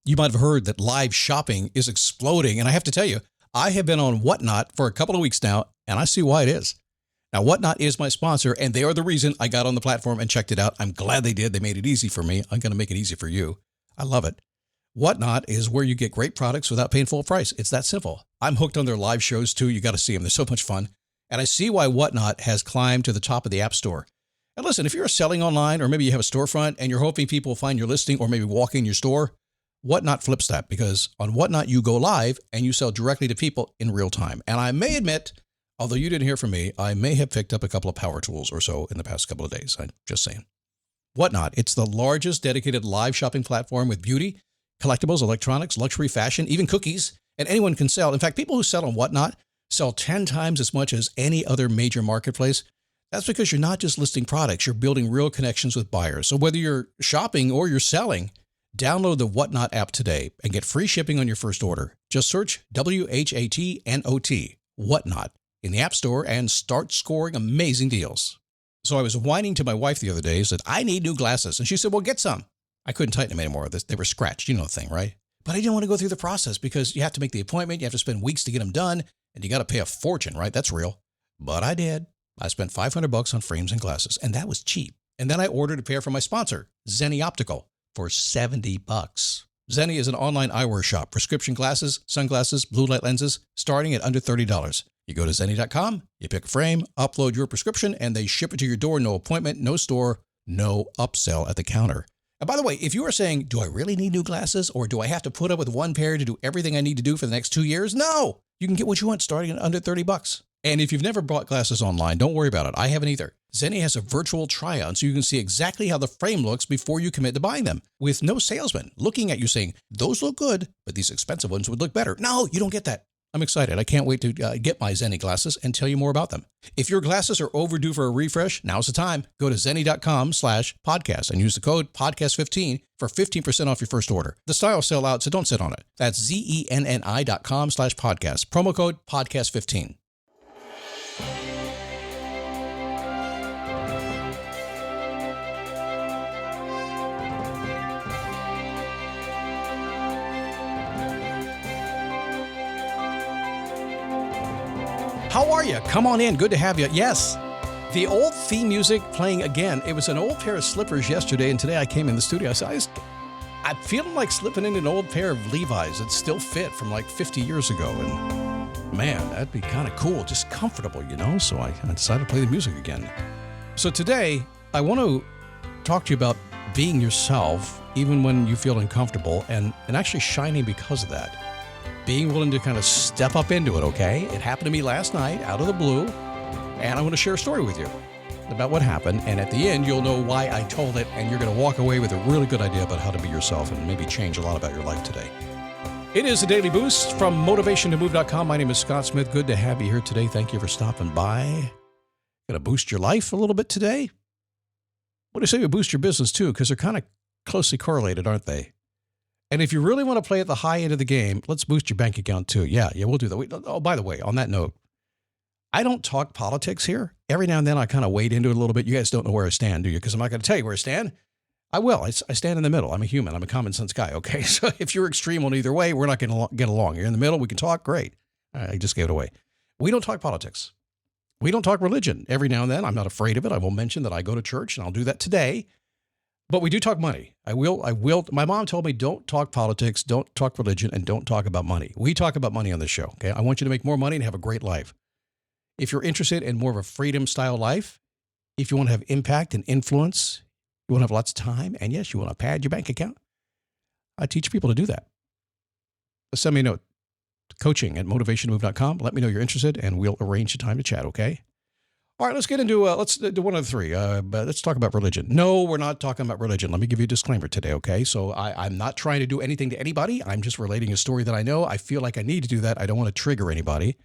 You might have heard that live shopping is exploding. And I have to tell you, I have been on Whatnot for a couple of weeks now, and I see why it is. Now, Whatnot is my sponsor, and they are the reason I got on the platform and checked it out. I'm glad they did. They made it easy for me. I'm going to make it easy for you. I love it. Whatnot is where you get great products without paying full price. It's that simple. I'm hooked on their live shows, too. You got to see them. They're so much fun. And I see why Whatnot has climbed to the top of the App Store. And listen, if you're selling online, or maybe you have a storefront and you're hoping people will find your listing or maybe walk in your store, Whatnot flips that, because on Whatnot, you go live and you sell directly to people in real time. And I may admit, although you didn't hear from me, I may have picked up a couple of power tools or so in the past couple of days. I'm just saying. Whatnot, it's the largest dedicated live shopping platform with beauty, collectibles, electronics, luxury, fashion, even cookies, and anyone can sell. In fact, people who sell on Whatnot sell 10 times as much as any other major marketplace. That's because you're not just listing products, you're building real connections with buyers. So whether you're shopping or you're selling, download the Whatnot app today and get free shipping on your first order. Just search WHATNOT, Whatnot, in the App Store and start scoring amazing deals. So I was whining to my wife the other day, said, I need new glasses. And she said, well, get some. I couldn't tighten them anymore. They were scratched. You know the thing, right? But I didn't want to go through the process because you have to make the appointment. You have to spend weeks to get them done. And you got to pay a fortune, right? That's real. But I did. I spent $500 on frames and glasses, and that was cheap. And then I ordered a pair from my sponsor, Zenni Optical, for $70. Zenni is an online eyewear shop, prescription glasses, sunglasses, blue light lenses, starting at under $30. You go to Zenni.com, you pick a frame, upload your prescription, and they ship it to your door. No appointment, no store, no upsell at the counter. And by the way, if you are saying, do I really need new glasses, or do I have to put up with one pair to do everything I need to do for the next 2 years? No, you can get what you want starting at under $30. And if you've never bought glasses online, don't worry about it. I haven't either. Zenni has a virtual try-on so you can see exactly how the frame looks before you commit to buying them, with no salesman looking at you saying, those look good, but these expensive ones would look better. No, you don't get that. I'm excited. I can't wait to get my Zenni glasses and tell you more about them. If your glasses are overdue for a refresh, now's the time. Go to Zenni.com/podcast and use the code podcast15 for 15% off your first order. The styles sell out, so don't sit on it. That's Zenni.com/podcast. Promo code podcast15. How are you? Come on in. Good to have you. Yes, the old theme music playing again. It was an old pair of slippers yesterday, and today I came in the studio. I said, I'm feeling like slipping in an old pair of Levi's that still fit from like 50 years ago. And man, that'd be kind of cool, just comfortable, you know? So I decided to play the music again. So today, I want to talk to you about being yourself, even when you feel uncomfortable, and actually shining because of that. Being willing to kind of step up into it, okay? It happened to me last night, out of the blue, and I want to share a story with you about what happened, and at the end, you'll know why I told it, and you're going to walk away with a really good idea about how to be yourself and maybe change a lot about your life today. It is a Daily Boost from motivationtomove.com. My name is Scott Smith. Good to have you here today. Thank you for stopping by. Going to boost your life a little bit today? What do you say we boost your business too? Because they're kind of closely correlated, aren't they? And if you really want to play at the high end of the game, let's boost your bank account too. Yeah, we'll do that. Oh, by the way, on that note, I don't talk politics here. Every now and then I kind of wade into it a little bit. You guys don't know where I stand, do you? Because I'm not going to tell you where I stand. I will. I stand in the middle. I'm a human. I'm a common sense guy, okay? So if you're extreme on either way, we're not going to get along. You're in the middle. We can talk. Great. I just gave it away. We don't talk politics. We don't talk religion. Every now and then, I'm not afraid of it. I will mention that I go to church, and I'll do that today. But we do talk money. I will. My mom told me, don't talk politics, don't talk religion, and don't talk about money. We talk about money on this show, okay? I want you to make more money and have a great life. If you're interested in more of a freedom-style life, if you want to have impact and influence, you want to have lots of time, and yes, you want to pad your bank account, I teach people to do that. Send me a note, coaching@motivationtomove.com. Let me know you're interested, and we'll arrange a time to chat, okay? All right, let's get into, let's do one of the three. Let's talk about religion. No, we're not talking about religion. Let me give you a disclaimer today, okay? So I'm not trying to do anything to anybody. I'm just relating a story that I know. I feel like I need to do that. I don't want to trigger anybody.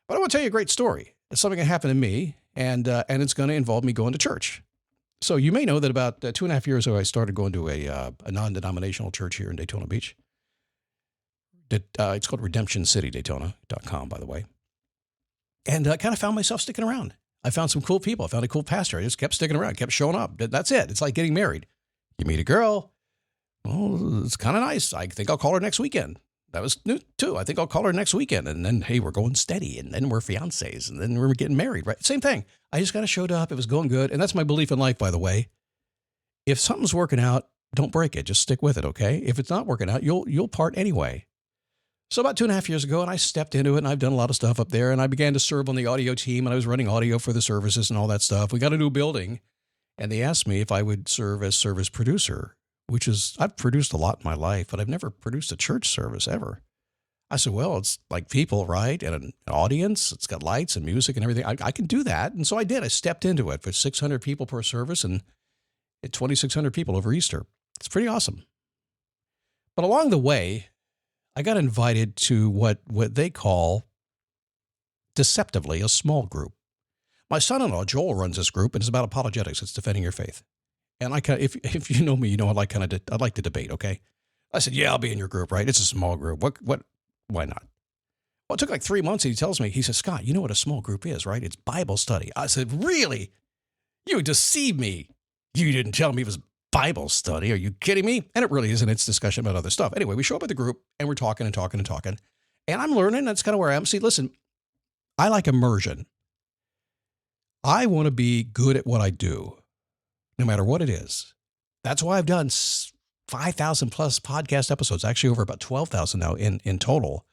But I want to tell you a great story. It's something that happened to me, and it's going to involve me going to church. So you may know that about 2.5 years ago, I started going to a non-denominational church here in Daytona Beach. It's called RedemptionCityDaytona.com, by the way. And I kind of found myself sticking around. I found some cool people. I found a cool pastor. I just kept sticking around, kept showing up. That's it. It's like getting married. You meet a girl, Well, it's kind of nice. I think I'll call her next weekend. That was new too. I think I'll call her next weekend. And then, hey, we're going steady. And then we're fiancés. And then we're getting married, right? Same thing. I just kind of showed up. It was going good. And that's my belief in life, by the way. If something's working out, don't break it. Just stick with it, okay? If it's not working out, you'll part anyway. So about 2.5 years ago, and I stepped into it, and I've done a lot of stuff up there, and I began to serve on the audio team, and I was running audio for the services and all that stuff. We got a new building, and they asked me if I would serve as service producer, which is, I've produced a lot in my life, but I've never produced a church service ever. I said, well, it's like people, right? And an audience, it's got lights and music and everything. I can do that. And so I did. I stepped into it for 600 people per service and 2,600 people over Easter. It's pretty awesome. But along the way, I got invited to what they call deceptively a small group. My son-in-law, Joel, runs this group, and it's about apologetics. It's defending your faith. And if you know me, you know I like to debate, okay? I said, yeah, I'll be in your group, right? It's a small group. Why not? Well, it took like 3 months, and he tells me, he says, Scott, you know what a small group is, right? It's Bible study. I said, really? You deceived me. You didn't tell me it was Bible study. Are you kidding me? And it really isn't. It's discussion about other stuff. Anyway, we show up at the group and we're talking and talking and talking. And I'm learning. That's kind of where I am. See, listen, I like immersion. I want to be good at what I do, no matter what it is. That's why I've done 5,000 plus podcast episodes, actually over about 12,000 now in total.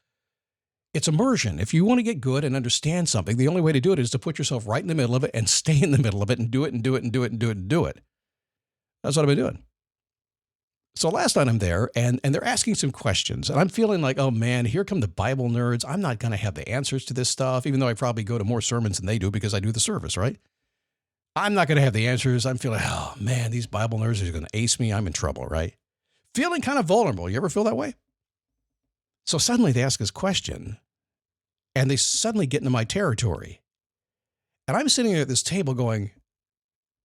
It's immersion. If you want to get good and understand something, the only way to do it is to put yourself right in the middle of it and stay in the middle of it and do it and do it and do it and do it and do it. That's what I've been doing. So last night I'm there and they're asking some questions and I'm feeling like, oh man, here come the Bible nerds. I'm not going to have the answers to this stuff, even though I probably go to more sermons than they do because I do the service, right? I'm not going to have the answers. I'm feeling, oh man, these Bible nerds are going to ace me. I'm in trouble, right? Feeling kind of vulnerable. You ever feel that way? So suddenly they ask this question and they suddenly get into my territory. And I'm sitting there at this table going,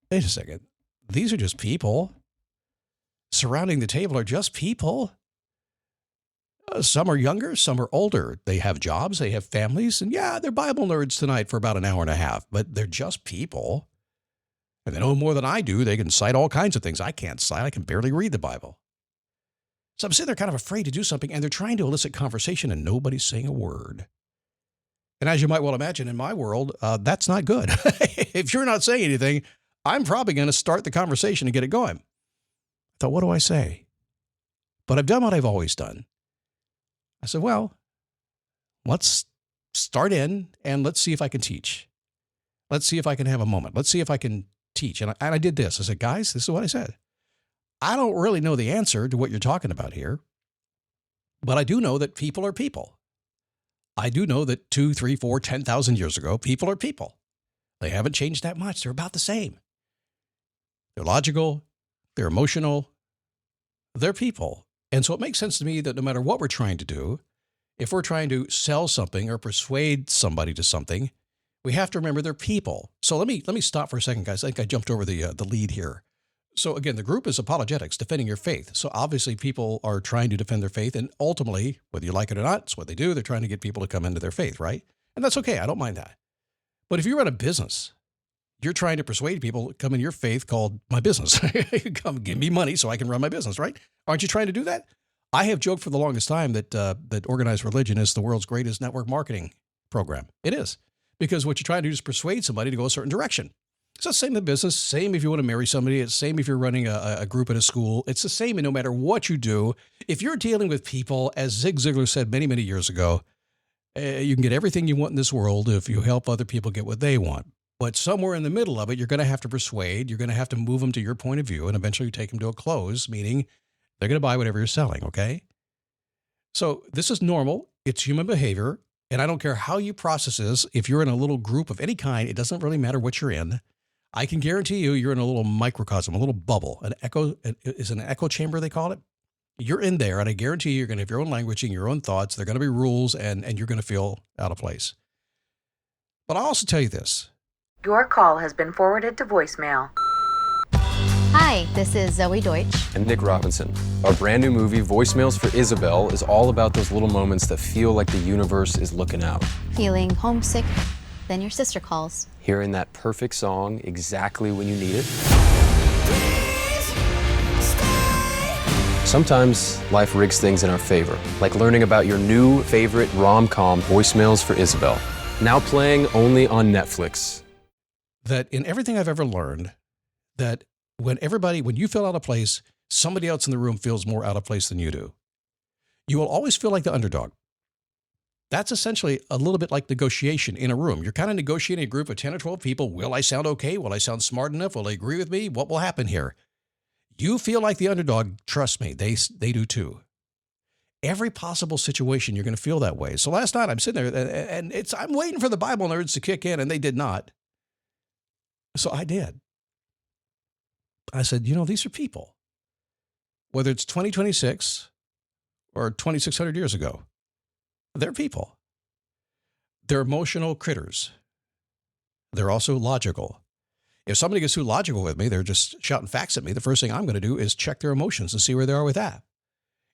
wait a second. These are just people. Surrounding the table are just people. Some are younger, some are older. They have jobs, they have families, and yeah, they're Bible nerds tonight for about an hour and a half, but they're just people. And they know more than I do. They can cite all kinds of things I can't cite. I can barely read the Bible. So I'm sitting there kind of afraid to do something, and they're trying to elicit conversation, and nobody's saying a word. And as you might well imagine, in my world, that's not good. If you're not saying anything, I'm probably going to start the conversation and get it going. I thought, what do I say? But I've done what I've always done. I said, well, let's start in and let's see if I can teach. Let's see if I can have a moment. Let's see if I can teach. And I did this. I said, guys, this is what I said. I don't really know the answer to what you're talking about here, but I do know that people are people. I do know that 2, 3, 4, 10,000 years ago, people are people. They haven't changed that much. They're about the same. They're logical. They're emotional. They're people. And so it makes sense to me that no matter what we're trying to do, if we're trying to sell something or persuade somebody to something, we have to remember they're people. So let me stop for a second, guys. I think I jumped over the lead here. So again, the group is apologetics, defending your faith. So obviously people are trying to defend their faith. And ultimately, whether you like it or not, it's what they do. They're trying to get people to come into their faith, right? And that's okay. I don't mind that. But if you run a business, you're trying to persuade people to come in your faith called my business. Come give me money so I can run my business, right? Aren't you trying to do that? I have joked for the longest time that organized religion is the world's greatest network marketing program. It is. Because what you're trying to do is persuade somebody to go a certain direction. So it's the same in business, same if you want to marry somebody, it's the same if you're running a group at a school. It's the same no matter what you do. If you're dealing with people, as Zig Ziglar said many, many years ago, you can get everything you want in this world if you help other people get what they want. But somewhere in the middle of it, you're going to have to persuade, you're going to have to move them to your point of view, and eventually take them to a close, meaning they're going to buy whatever you're selling, okay? So this is normal. It's human behavior. And I don't care how you process this. If you're in a little group of any kind, it doesn't really matter what you're in. I can guarantee you're in a little microcosm, a little bubble, an echo chamber, they call it. You're in there, and I guarantee you're going to have your own language and your own thoughts. There are going to be rules, and you're going to feel out of place. But I'll also tell you this. Your call has been forwarded to voicemail. Hi, this is Zoe Deutsch. And Nick Robinson. Our brand new movie, Voicemails for Isabel, is all about those little moments that feel like the universe is looking out. Feeling homesick, then your sister calls. Hearing that perfect song exactly when you need it. Sometimes life rigs things in our favor, like learning about your new favorite rom-com, Voicemails for Isabel, now playing only on Netflix. That in everything I've ever learned, that when you feel out of place, somebody else in the room feels more out of place than you do. You will always feel like the underdog. That's essentially a little bit like negotiation in a room. You're kind of negotiating a group of 10 or 12 people. Will I sound okay? Will I sound smart enough? Will they agree with me? What will happen here? You feel like the underdog. Trust me, they do too. Every possible situation, you're going to feel that way. So last night I'm sitting there and I'm waiting for the Bible nerds to kick in, and they did not. So I did. I said, these are people. Whether it's 2026 or 2,600 years ago, they're people. They're emotional critters. They're also logical. If somebody gets too logical with me, they're just shouting facts at me. The first thing I'm going to do is check their emotions and see where they are with that.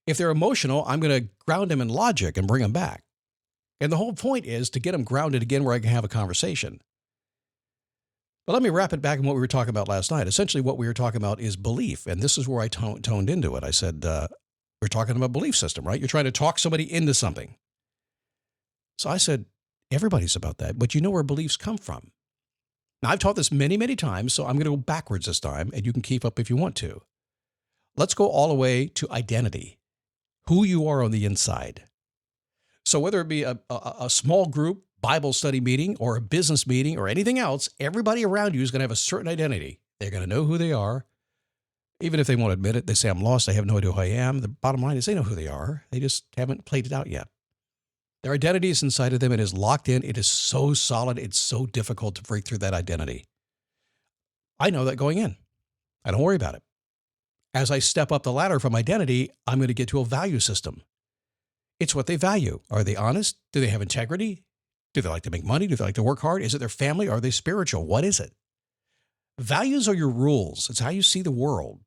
If they're emotional, I'm going to ground them in logic and bring them back. And the whole point is to get them grounded again where I can have a conversation. But let me wrap it back in what we were talking about last night. Essentially, what we were talking about is belief. And this is where I toned into it. I said, we're talking about belief system, right? You're trying to talk somebody into something. So I said, everybody's about that, but you know where beliefs come from. Now, I've taught this many, many times, so I'm going to go backwards this time, and you can keep up if you want to. Let's go all the way to identity, who you are on the inside. So whether it be a small group Bible study meeting or a business meeting or anything else, everybody around you is going to have a certain identity. They're going to know who they are. Even if they won't admit it, they say, I'm lost, I have no idea who I am. The bottom line is they know who they are. They just haven't played it out yet. Their identity is inside of them. It is locked in. It is so solid. It's so difficult to break through that identity. I know that going in. I don't worry about it. As I step up the ladder from identity, I'm going to get to a value system. It's what they value. Are they honest? Do they have integrity? Do they like to make money? Do they like to work hard? Is it their family? Are they spiritual? What is it? Values are your rules. It's how you see the world.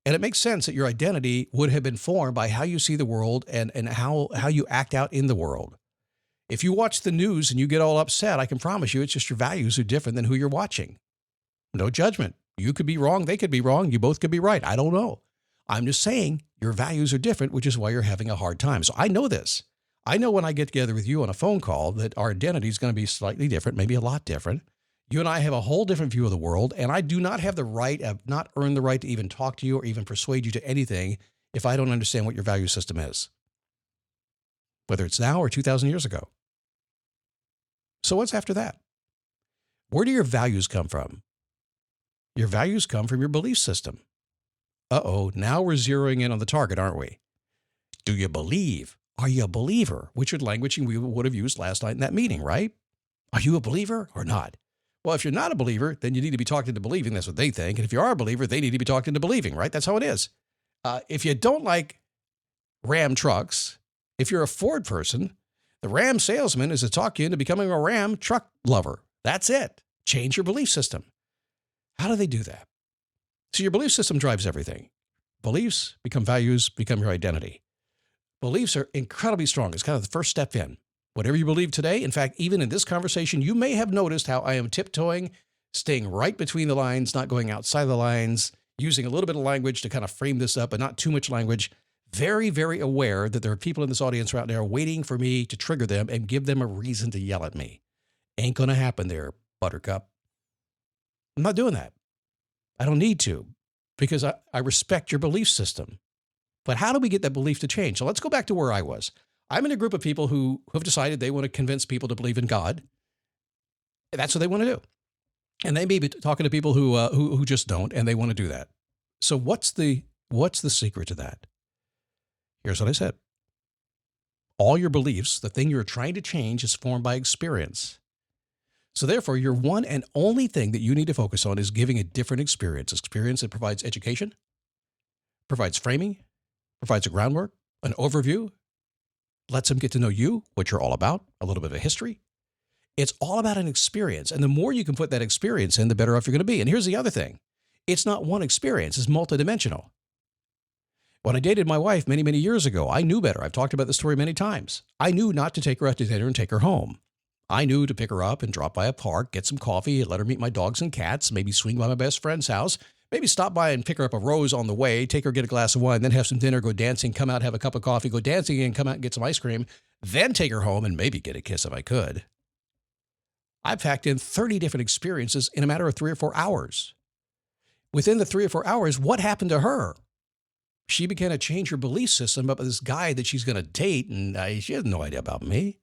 And it makes sense that your identity would have been formed by how you see the world and how you act out in the world. If you watch the news and you get all upset, I can promise you it's just your values are different than who you're watching. No judgment. You could be wrong. They could be wrong. You both could be right. I don't know. I'm just saying your values are different, which is why you're having a hard time. So I know this. I know when I get together with you on a phone call that our identity is going to be slightly different, maybe a lot different. You and I have a whole different view of the world, and I do not have the right, I've not earned the right to even talk to you or even persuade you to anything if I don't understand what your value system is, whether it's now or 2,000 years ago. So what's after that? Where do your values come from? Your values come from your belief system. Now we're zeroing in on the target, aren't we? Do you believe? Are you a believer? Which is language we would have used last night in that meeting, right? Are you a believer or not? Well, if you're not a believer, then you need to be talked into believing. That's what they think. And if you are a believer, they need to be talked into believing, right? That's how it is. If you don't like Ram trucks, if you're a Ford person, the Ram salesman is to talk you into becoming a Ram truck lover. That's it. Change your belief system. How do they do that? So your belief system drives everything. Beliefs become values, become your identity. Beliefs are incredibly strong. It's kind of the first step in. Whatever you believe today, in fact, even in this conversation, you may have noticed how I am tiptoeing, staying right between the lines, not going outside the lines, using a little bit of language to kind of frame this up, but not too much language. Very, very aware that there are people in this audience right now waiting for me to trigger them and give them a reason to yell at me. Ain't going to happen there, Buttercup. I'm not doing that. I don't need to because I respect your belief system. But how do we get that belief to change? So let's go back to where I was. I'm in a group of people who have decided they want to convince people to believe in God. That's what they want to do. And they may be talking to people who just don't, and they want to do that. So what's the secret to that? Here's what I said. All your beliefs, the thing you're trying to change, is formed by experience. So therefore, your one and only thing that you need to focus on is giving a different experience. Experience that provides education, provides framing, provides a groundwork, an overview, lets them get to know you, what you're all about, a little bit of a history. It's all about an experience. And the more you can put that experience in, the better off you're going to be. And here's the other thing. It's not one experience. It's multidimensional. When I dated my wife many, many years ago, I knew better. I've talked about this story many times. I knew not to take her out to dinner and take her home. I knew to pick her up and drop by a park, get some coffee, let her meet my dogs and cats, maybe swing by my best friend's house, Maybe stop by and pick her up a rose on the way, take her get a glass of wine, then have some dinner, go dancing, come out, have a cup of coffee, go dancing again, come out and get some ice cream, then take her home and maybe get a kiss if I could. I packed in 30 different experiences in a matter of 3 or 4 hours. Within the 3 or 4 hours, what happened to her? She began to change her belief system about this guy that she's going to date, and she had no idea about me.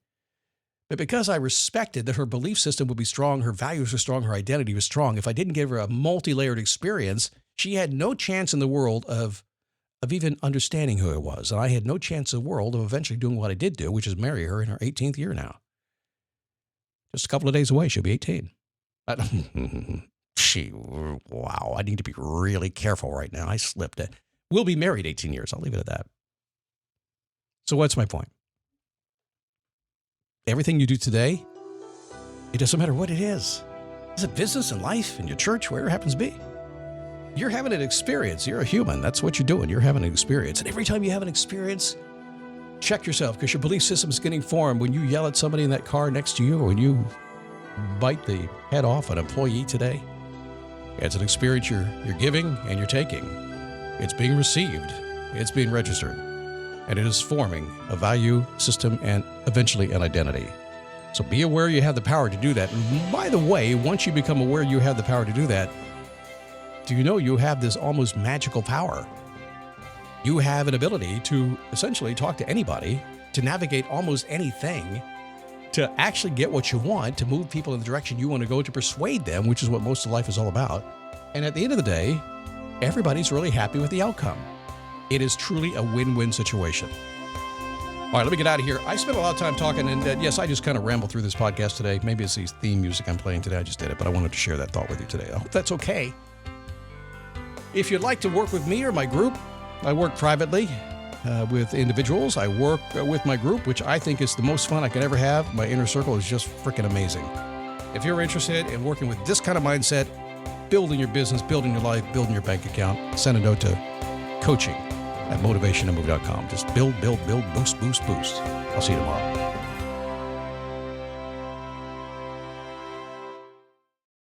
But because I respected that her belief system would be strong, her values were strong, her identity was strong, if I didn't give her a multi-layered experience, she had no chance in the world of even understanding who I was. And I had no chance in the world of eventually doing what I did do, which is marry her in her 18th year now. Just a couple of days away, she'll be 18. Wow, I need to be really careful right now. I slipped it. We'll be married 18 years. I'll leave it at that. So what's my point? Everything you do today, it doesn't matter what it is. Is it business and life and your church, wherever it happens to be? You're having an experience. You're a human. That's what you're doing. You're having an experience. And every time you have an experience, check yourself, because your belief system is getting formed when you yell at somebody in that car next to you, or when you bite the head off an employee today. It's an experience you're giving and you're taking. It's being received. It's being registered. And it is forming a value system and eventually an identity. So be aware you have the power to do that. And by the way, once you become aware you have the power to do that, do you know you have this almost magical power? You have an ability to essentially talk to anybody, to navigate almost anything, to actually get what you want, to move people in the direction you want to go, to persuade them, which is what most of life is all about. And at the end of the day, everybody's really happy with the outcome. It is truly a win-win situation. All right, let me get out of here. I spent a lot of time talking, and yes, I just kind of rambled through this podcast today. Maybe it's the theme music I'm playing today. I just did it, but I wanted to share that thought with you today. I hope that's okay. If you'd like to work with me or my group, I work privately with individuals. I work with my group, which I think is the most fun I can ever have. My inner circle is just freaking amazing. If you're interested in working with this kind of mindset, building your business, building your life, building your bank account, send a note to coaching@motivationtomove.com. Just build, boost. I'll see you tomorrow.